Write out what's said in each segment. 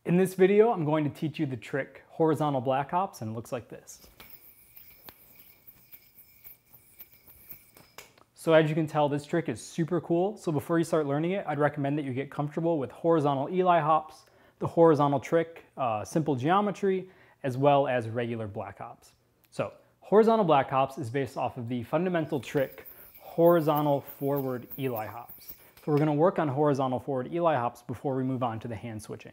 In this video, I'm going to teach you the trick horizontal black hops, and it looks like this. So as you can tell, this trick is super cool. So before you start learning it, I'd recommend that you get comfortable with horizontal Eli hops, the horizontal trick, simple geometry, as well as regular black hops. So horizontal black hops is based off of the fundamental trick horizontal forward Eli hops. So we're going to work on horizontal forward Eli hops before we move on to the hand switching.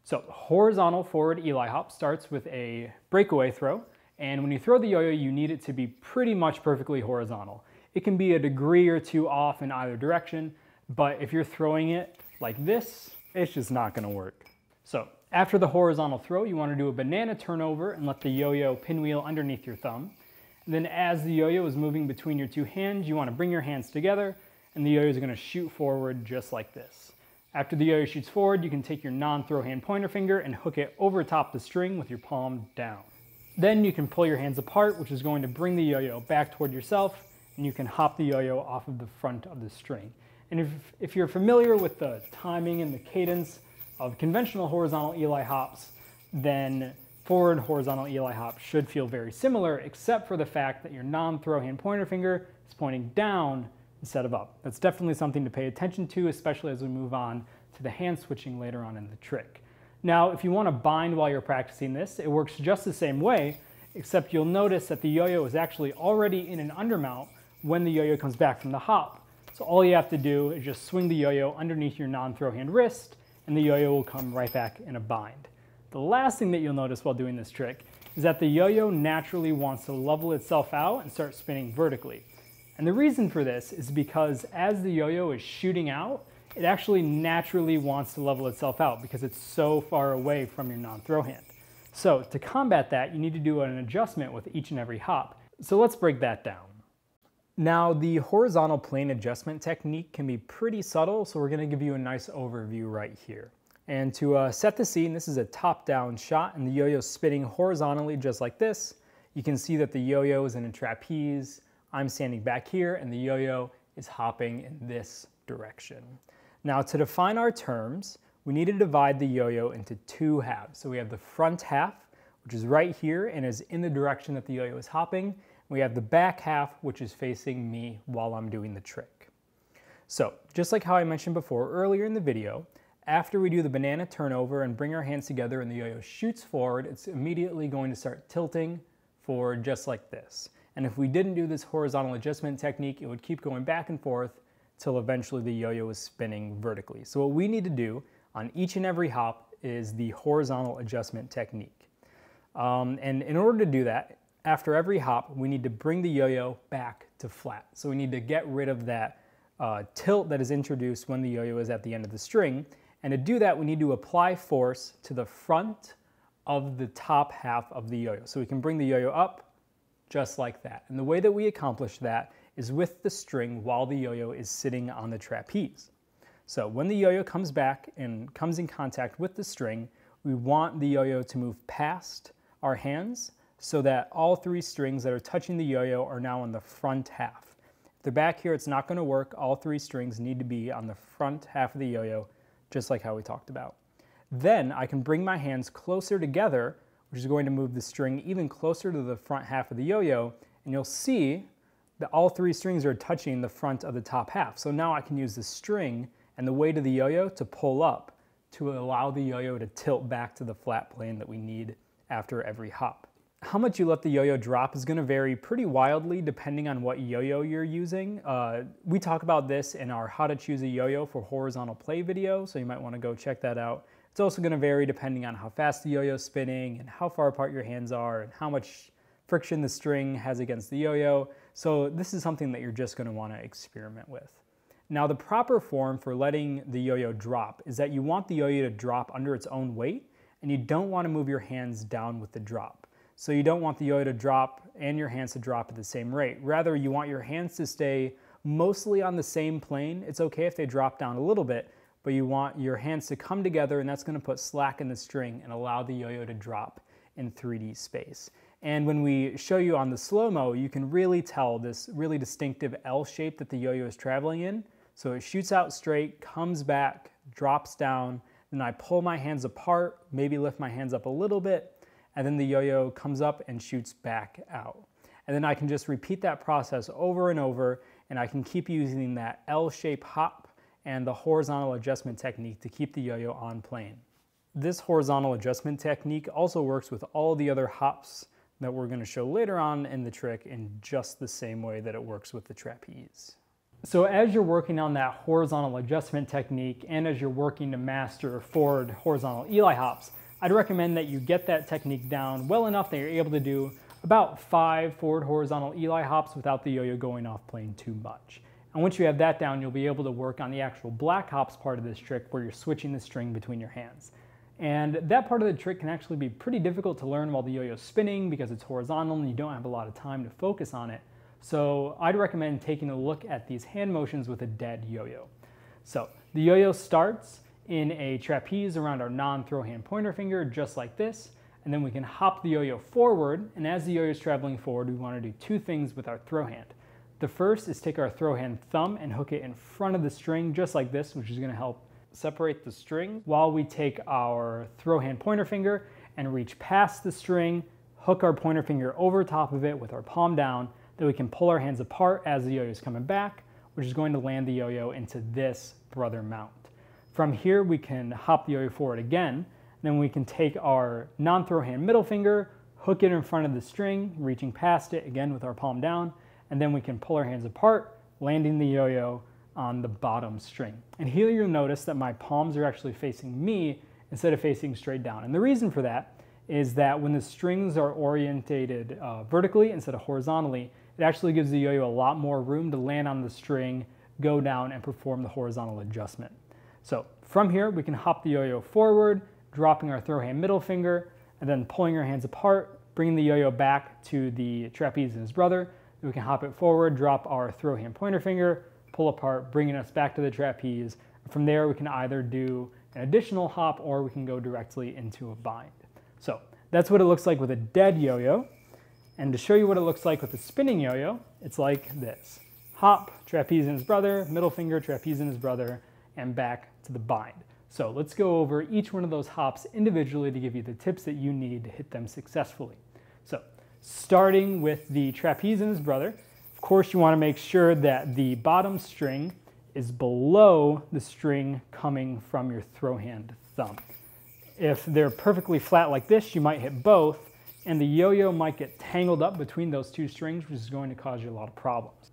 So horizontal forward Eli hop starts with a breakaway throw, and when you throw the yo-yo, you need it to be pretty much perfectly horizontal. It can be a degree or two off in either direction, but if you're throwing it like this, it's just not going to work. So after the horizontal throw, you want to do a banana turnover and let the yo-yo pinwheel underneath your thumb. And then as the yo-yo is moving between your two hands, you want to bring your hands together, and the yo-yo is going to shoot forward just like this. After the yo-yo shoots forward, you can take your non-throw hand pointer finger and hook it over top the string with your palm down. Then you can pull your hands apart, which is going to bring the yo-yo back toward yourself, and you can hop the yo-yo off of the front of the string. And if you're familiar with the timing and the cadence of conventional horizontal Eli hops, then forward horizontal Eli hops should feel very similar, except for the fact that your non-throw hand pointer finger is pointing down instead of up. That's definitely something to pay attention to, especially as we move on to the hand switching later on in the trick. Now, if you want to bind while you're practicing this, it works just the same way, except you'll notice that the yo-yo is actually already in an undermount when the yo-yo comes back from the hop. So all you have to do is just swing the yo-yo underneath your non-throw hand wrist, and the yo-yo will come right back in a bind. The last thing that you'll notice while doing this trick is that the yo-yo naturally wants to level itself out and start spinning vertically. And the reason for this is because as the yo-yo is shooting out, it actually naturally wants to level itself out because it's so far away from your non-throw hand. So to combat that, you need to do an adjustment with each and every hop. So let's break that down. Now, the horizontal plane adjustment technique can be pretty subtle, so we're going to give you a nice overview right here. And to set the scene, this is a top-down shot, and the yo-yo is spinning horizontally just like this. You can see that the yo-yo is in a trapeze. I'm standing back here, and the yo-yo is hopping in this direction. Now, to define our terms, we need to divide the yo-yo into two halves. So we have the front half, which is right here and is in the direction that the yo-yo is hopping. We have the back half, which is facing me while I'm doing the trick. So just like how I mentioned before earlier in the video, after we do the banana turnover and bring our hands together and the yo-yo shoots forward, it's immediately going to start tilting forward just like this. And if we didn't do this horizontal adjustment technique, it would keep going back and forth till eventually the yo-yo is spinning vertically. So what we need to do on each and every hop is the horizontal adjustment technique. And in order to do that, after every hop, we need to bring the yo-yo back to flat. So we need to get rid of that tilt that is introduced when the yo-yo is at the end of the string. And to do that, we need to apply force to the front of the top half of the yo-yo. So we can bring the yo-yo up just like that. And the way that we accomplish that is with the string while the yo-yo is sitting on the trapeze. So when the yo-yo comes back and comes in contact with the string, we want the yo-yo to move past our hands so that all three strings that are touching the yo-yo are now on the front half. If they're back here, it's not going to work. All three strings need to be on the front half of the yo-yo, just like how we talked about. Then I can bring my hands closer together, which is going to move the string even closer to the front half of the yo-yo, and you'll see that all three strings are touching the front of the top half. So now I can use the string and the weight of the yo-yo to pull up to allow the yo-yo to tilt back to the flat plane that we need after every hop. How much you let the yo-yo drop is going to vary pretty wildly depending on what yo-yo you're using. We talk about this in our How to Choose a Yo-Yo for Horizontal Play video, so you might want to go check that out. It's also going to vary depending on how fast the yo-yo is spinning and how far apart your hands are and how much friction the string has against the yo-yo. So this is something that you're just going to want to experiment with. Now, the proper form for letting the yo-yo drop is that you want the yo-yo to drop under its own weight, and you don't want to move your hands down with the drop. So you don't want the yo-yo to drop and your hands to drop at the same rate. Rather, you want your hands to stay mostly on the same plane. It's okay if they drop down a little bit, but you want your hands to come together, and that's going to put slack in the string and allow the yo-yo to drop in 3D space. And when we show you on the slow-mo, you can really tell this really distinctive L shape that the yo-yo is traveling in. So it shoots out straight, comes back, drops down, Then I pull my hands apart, maybe lift my hands up a little bit, and then the yo-yo comes up and shoots back out. And then I can just repeat that process over and over, and I can keep using that L-shaped hop and the horizontal adjustment technique to keep the yo-yo on plane. This horizontal adjustment technique also works with all the other hops that we're going to show later on in the trick in just the same way that it works with the trapeze. So as you're working on that horizontal adjustment technique and as you're working to master forward horizontal Eli hops, I'd recommend that you get that technique down well enough that you're able to do about 5 forward horizontal Eli hops without the yo-yo going off plane too much. And once you have that down, you'll be able to work on the actual black hops part of this trick where you're switching the string between your hands. And that part of the trick can actually be pretty difficult to learn while the yo-yo's spinning because it's horizontal and you don't have a lot of time to focus on it. So I'd recommend taking a look at these hand motions with a dead yo-yo. So the yo-yo starts in a trapeze around our non-throw hand pointer finger, just like this. And then we can hop the yo-yo forward. And as the yo-yo is traveling forward, we want to do 2 things with our throw hand. The first is take our throw hand thumb and hook it in front of the string, just like this, which is going to help separate the string, while we take our throw hand pointer finger and reach past the string, hook our pointer finger over top of it with our palm down. Then we can pull our hands apart as the yo-yo is coming back, which is going to land the yo-yo into this brother mount. From here, we can hop the yo-yo forward again. Then we can take our non-throw hand middle finger, hook it in front of the string, reaching past it again with our palm down, and then we can pull our hands apart, landing the yo-yo on the bottom string. And here you'll notice that my palms are actually facing me instead of facing straight down. And the reason for that is that when the strings are orientated vertically instead of horizontally, it actually gives the yo-yo a lot more room to land on the string, go down, and perform the horizontal adjustment. So from here, we can hop the yo-yo forward, dropping our throw hand middle finger, and then pulling our hands apart, bringing the yo-yo back to the trapeze and his brother. Then we can hop it forward, drop our throw hand pointer finger, pull apart, bringing us back to the trapeze. From there, we can either do an additional hop or we can go directly into a bind. So that's what it looks like with a dead yo-yo. And to show you what it looks like with a spinning yo-yo, it's like this. Hop, trapeze and his brother, middle finger, trapeze and his brother, and back to the bind. So let's go over each one of those hops individually to give you the tips that you need to hit them successfully. So starting with the trapeze and his brother, of course you want to make sure that the bottom string is below the string coming from your throw hand thumb. If they're perfectly flat like this, you might hit both, and the yo-yo might get tangled up between those 2 strings, which is going to cause you a lot of problems.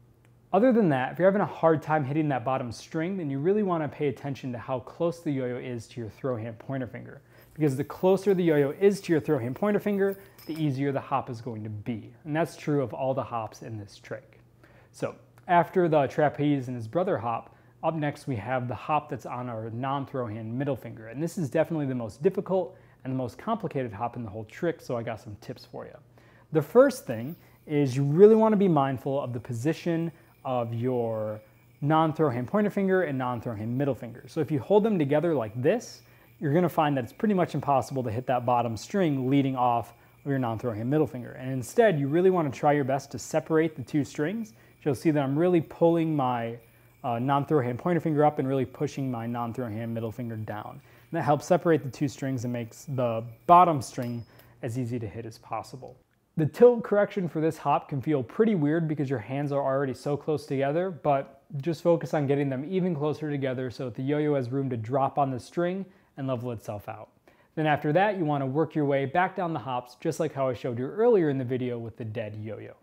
Other than that, if you're having a hard time hitting that bottom string, then you really want to pay attention to how close the yo-yo is to your throw hand pointer finger. Because the closer the yo-yo is to your throw hand pointer finger, the easier the hop is going to be. And that's true of all the hops in this trick. So after the trapeze and his brother hop, up next we have the hop that's on our non-throw hand middle finger. And this is definitely the most difficult and the most complicated hop in the whole trick, so I got some tips for you. The first thing is you really want to be mindful of the position of your non-throw hand pointer finger and non-throw hand middle finger. So if you hold them together like this, you're going to find that it's pretty much impossible to hit that bottom string leading off of your non-throw hand middle finger. And instead, you really want to try your best to separate the 2 strings. You'll see that I'm really pulling my non-throw hand pointer finger up and really pushing my non-throw hand middle finger down. And that helps separate the 2 strings and makes the bottom string as easy to hit as possible. The tilt correction for this hop can feel pretty weird because your hands are already so close together, but just focus on getting them even closer together so that the yo-yo has room to drop on the string and level itself out. Then after that, you want to work your way back down the hops, just like how I showed you earlier in the video with the dead yo-yo.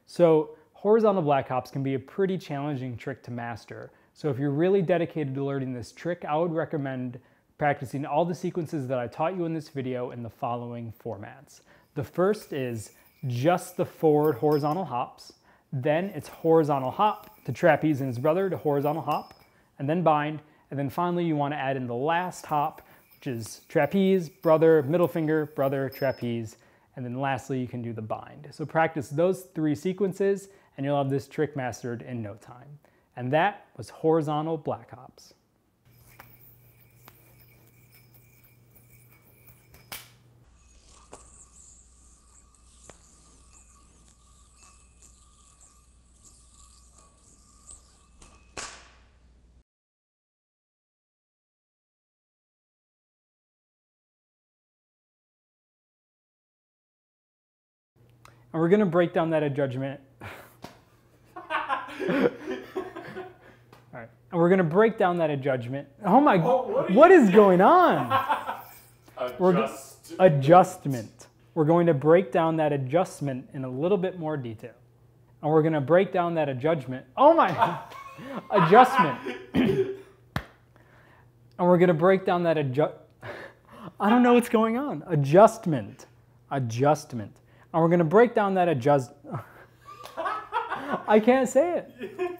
So horizontal black hops can be a pretty challenging trick to master. So if you're really dedicated to learning this trick, I would recommend practicing all the sequences that I taught you in this video in the following formats. The first is just the forward horizontal hops. Then it's horizontal hop to trapeze and his brother to horizontal hop, and then bind. And then finally you want to add in the last hop, which is trapeze, brother, middle finger, brother, trapeze, and then lastly you can do the bind. So practice those 3 sequences and you'll have this trick mastered in no time. And that was horizontal black hops. And we're going to break down that adjustment. All right. And we're going to break down that adjustment. Oh my, what is going on? Adjustment. We're going to break down that adjustment in a little bit more detail. And we're going to break down that adjustment. Oh my, adjustment. And we're going to break down that I don't know what's going on. Adjustment. Adjustment. And we're going to break down that I can't say it.